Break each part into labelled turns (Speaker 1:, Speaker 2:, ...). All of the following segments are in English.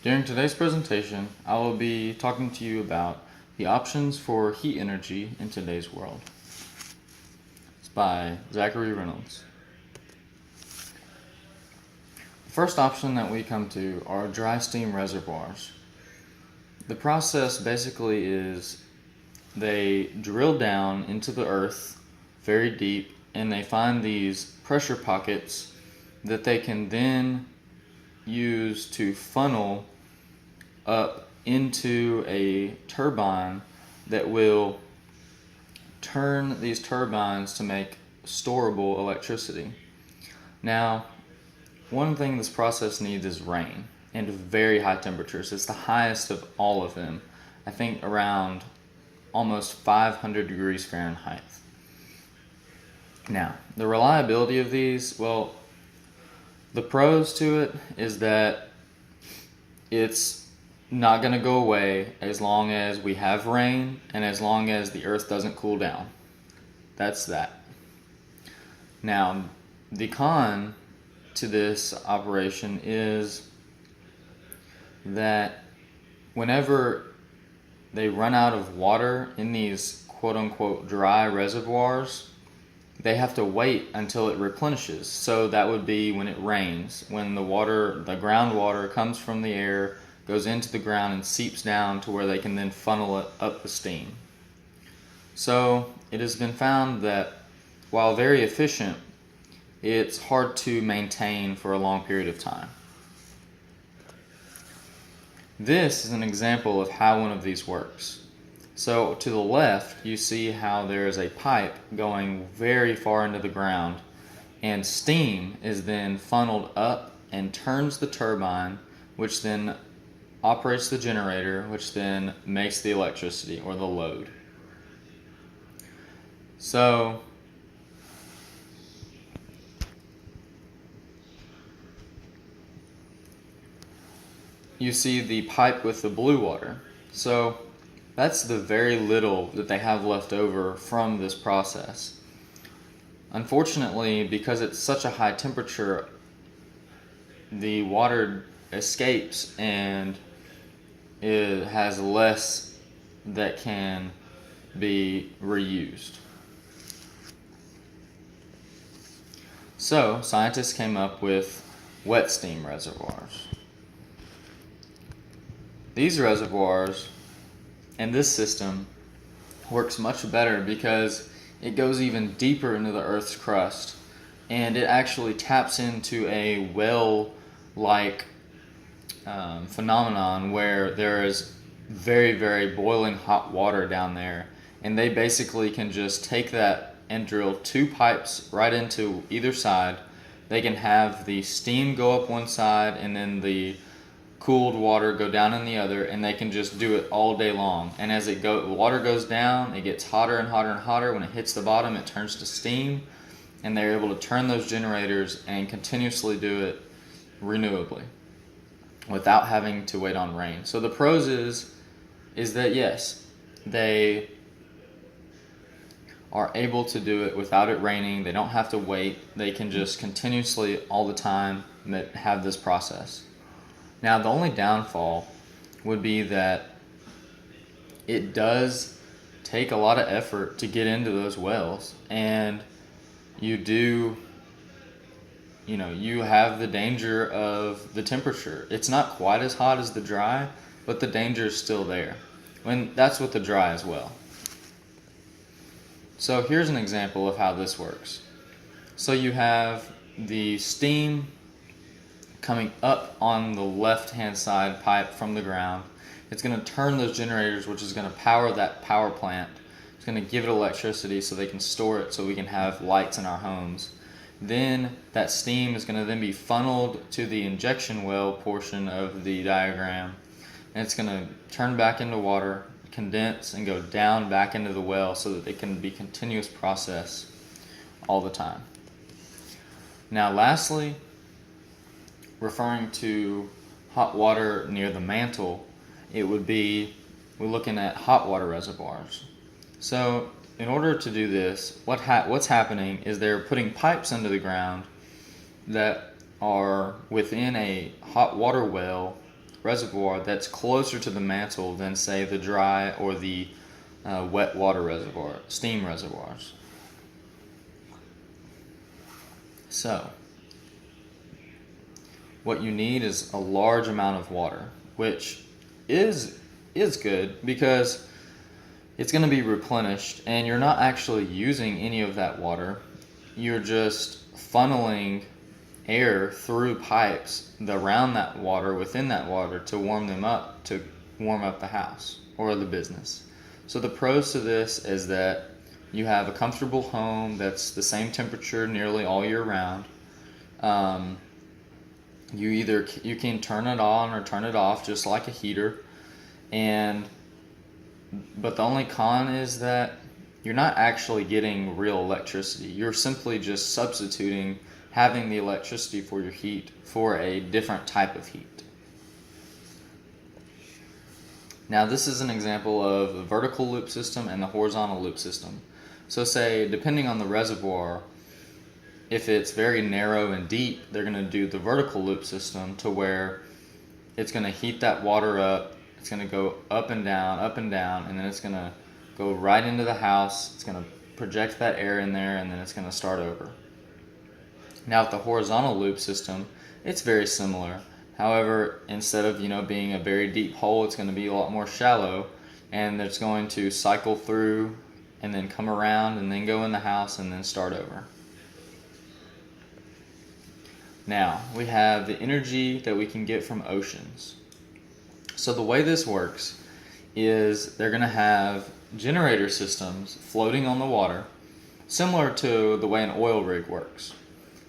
Speaker 1: During today's presentation, I will be talking to you about the options for heat energy in today's world. It's by Zachary Reynolds. The first option that we come to are dry steam reservoirs. The process basically is they drill down into the earth very deep and they find these pressure pockets that they can then use to funnel up into a turbine that will turn these turbines to make storable electricity. Now, one thing this process needs is rain and very high temperatures. It's the highest of all of them. I think around almost 500 degrees Fahrenheit. Now, the reliability of these, well, the pros to it is that it's not going to go away as long as we have rain and as long as the earth doesn't cool down. That's that. Now, the con to this operation is that whenever they run out of water in these quote-unquote dry reservoirs, they have to wait until it replenishes. So that would be when it rains, when the groundwater comes from the air, goes into the ground and seeps down to where they can then funnel it up the steam. So it has been found that while very efficient, it's hard to maintain for a long period of time. This is an example of how one of these works. So to the left, you see how there is a pipe going very far into the ground, and steam is then funneled up and turns the turbine, which then operates the generator, which then makes the electricity or the load. So you see the pipe with the blue water. So that's the very little that they have left over from this process. Unfortunately, because it's such a high temperature, the water escapes and it has less that can be reused. So scientists came up with wet steam reservoirs. These reservoirs and this system works much better because it goes even deeper into the Earth's crust, and it actually taps into a well-like phenomenon where there is very, very boiling hot water down there, and they basically can just take that and drill two pipes right into either side. They can have the steam go up one side and then the cooled water go down in the other, and they can just do it all day long. And as the water goes down, it gets hotter and hotter and hotter. When it hits the bottom, it turns to steam, and they're able to turn those generators and continuously do it renewably without having to wait on rain. So the pros is that yes, they are able to do it without it raining. They don't have to wait. They can just continuously all the time have this process. Now, the only downfall would be that it does take a lot of effort to get into those wells, and you have the danger of the temperature. It's not quite as hot as the dry, but the danger is still there. And that's with the dry as well. So here's an example of how this works. So you have the steam coming up on the left-hand side pipe from the ground. It's going to turn those generators, which is going to power that power plant. It's going to give it electricity so they can store it so we can have lights in our homes. Then that steam is going to then be funneled to the injection well portion of the diagram, and it's going to turn back into water, condense, and go down back into the well so that it can be continuous process all the time. Now lastly, referring to hot water near the mantle, it would be, we're looking at hot water reservoirs. So in order to do this, what's happening is they're putting pipes under the ground that are within a hot water well reservoir that's closer to the mantle than, say, the dry or the wet water reservoir, steam reservoirs. So, what you need is a large amount of water, which is good because it's going to be replenished and you're not actually using any of that water. You're just funneling air through pipes around that water, within that water, to warm up the house or the business. So the pros to this is that you have a comfortable home that's the same temperature nearly all year round. You can turn it on or turn it off just like a heater, but the only con is that you're not actually getting real electricity. You're simply just substituting having the electricity for your heat for a different type of heat. Now, this is an example of the vertical loop system and the horizontal loop system. So say, depending on the reservoir, if it's very narrow and deep, they're going to do the vertical loop system to where it's going to heat that water up. It's going to go up and down, and then it's going to go right into the house. It's going to project that air in there, and then it's going to start over. Now, with the horizontal loop system, it's very similar. However, instead of being a very deep hole, it's going to be a lot more shallow, and it's going to cycle through and then come around and then go in the house and then start over. Now, we have the energy that we can get from oceans. So the way this works is they're going to have generator systems floating on the water, similar to the way an oil rig works.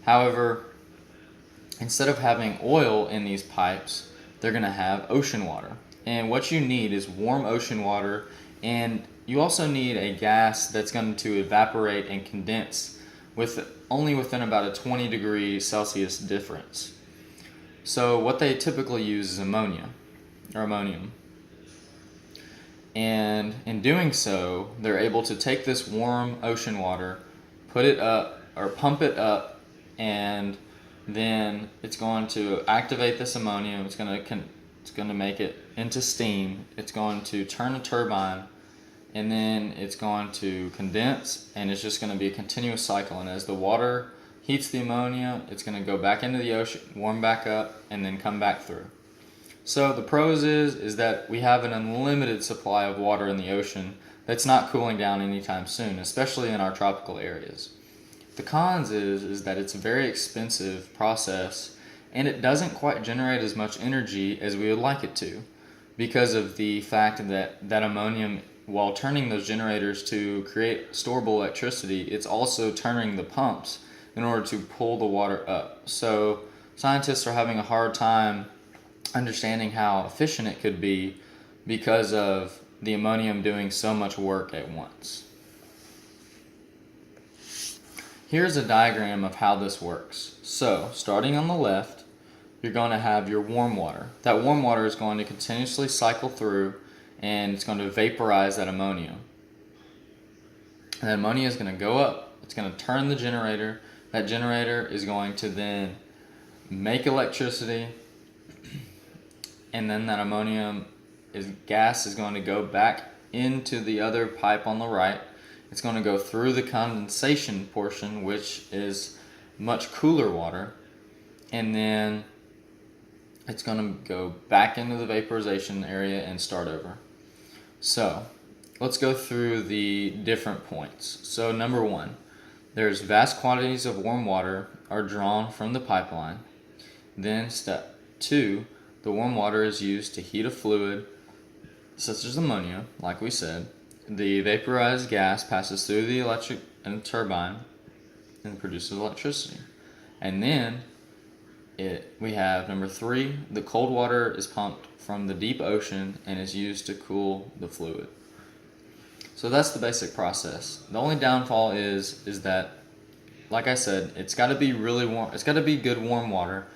Speaker 1: However, instead of having oil in these pipes, they're going to have ocean water. And what you need is warm ocean water, and you also need a gas that's going to evaporate and condense only within about a 20 degrees Celsius difference. So what they typically use is ammonium. And in doing so, they're able to take this warm ocean water, put it up or pump it up, and then it's going to activate this ammonium. It's going to make it into steam. It's going to turn a turbine, and then it's going to condense, and it's just going to be a continuous cycle. And as the water heats the ammonia, it's going to go back into the ocean, warm back up, and then come back through. So the pros is that we have an unlimited supply of water in the ocean that's not cooling down anytime soon, especially in our tropical areas. The cons is that it's a very expensive process, and it doesn't quite generate as much energy as we would like it to, because of the fact that ammonium, while turning those generators to create storable electricity, it's also turning the pumps in order to pull the water up. So scientists are having a hard time understanding how efficient it could be because of the ammonium doing so much work at once. Here's a diagram of how this works. So, starting on the left, you're going to have your warm water. That warm water is going to continuously cycle through, and it's going to vaporize that ammonia. And that ammonia is going to go up. It's going to turn the generator. That generator is going to then make electricity, and then that ammonium gas is going to go back into the other pipe on the right. It's going to go through the condensation portion, which is much cooler water, and then it's going to go back into the vaporization area and start over. So let's go through the different points. So number one, there's vast quantities of warm water are drawn from the pipeline. Then step two, the warm water is used to heat a fluid, such as ammonia, like we said. The vaporized gas passes through the electric and turbine and produces electricity. And then we have number three, the cold water is pumped from the deep ocean and is used to cool the fluid. So that's the basic process. The only downfall is that, like I said, it's got to be really warm. It's got to be good warm water,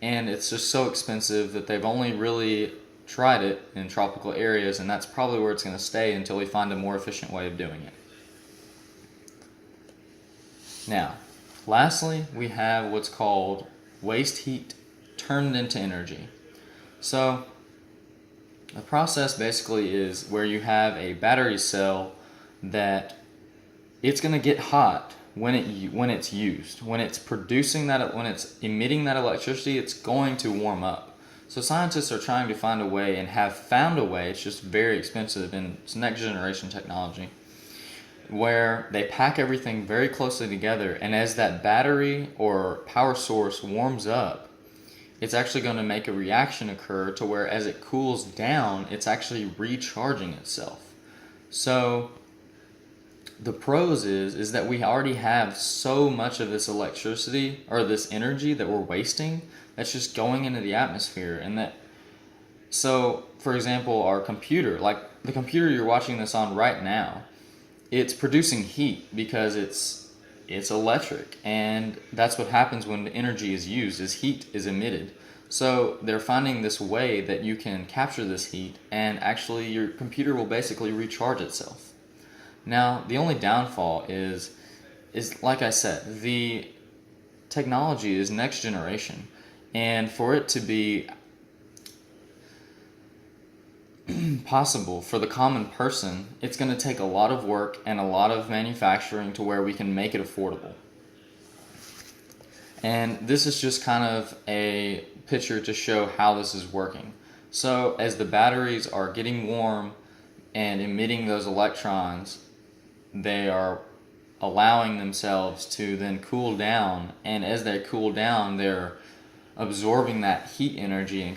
Speaker 1: and it's just so expensive that they've only really tried it in tropical areas, and that's probably where it's going to stay until we find a more efficient way of doing it. Now, lastly, we have what's called waste heat turned into energy. So The process basically is where you have a battery cell that it's going to get hot when it's used. When it's producing that, when it's emitting that electricity, it's going to warm up. So scientists are trying to find a way, and have found a way, it's just very expensive and it's next generation technology, where they pack everything very closely together, and as that battery or power source warms up, it's actually going to make a reaction occur to where as it cools down, it's actually recharging itself. So the pros is that we already have so much of this electricity or this energy that we're wasting that's just going into the atmosphere. And that, so for example, our computer, like the computer you're watching this on right now, it's producing heat because it's electric, and that's what happens when the energy is used, is heat is emitted. So they're finding this way that you can capture this heat, and actually your computer will basically recharge itself. Now, the only downfall is like I said, the technology is next generation, and for it to be possible for the common person, it's going to take a lot of work and a lot of manufacturing to where we can make it affordable. And this is just kind of a picture to show how this is working. So as the batteries are getting warm and emitting those electrons, they are allowing themselves to then cool down, and as they cool down, they're absorbing that heat energy and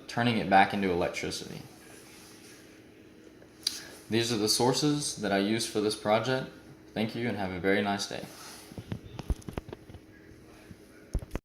Speaker 1: turning it back into electricity. These are the sources that I used for this project. Thank you, and have a very nice day.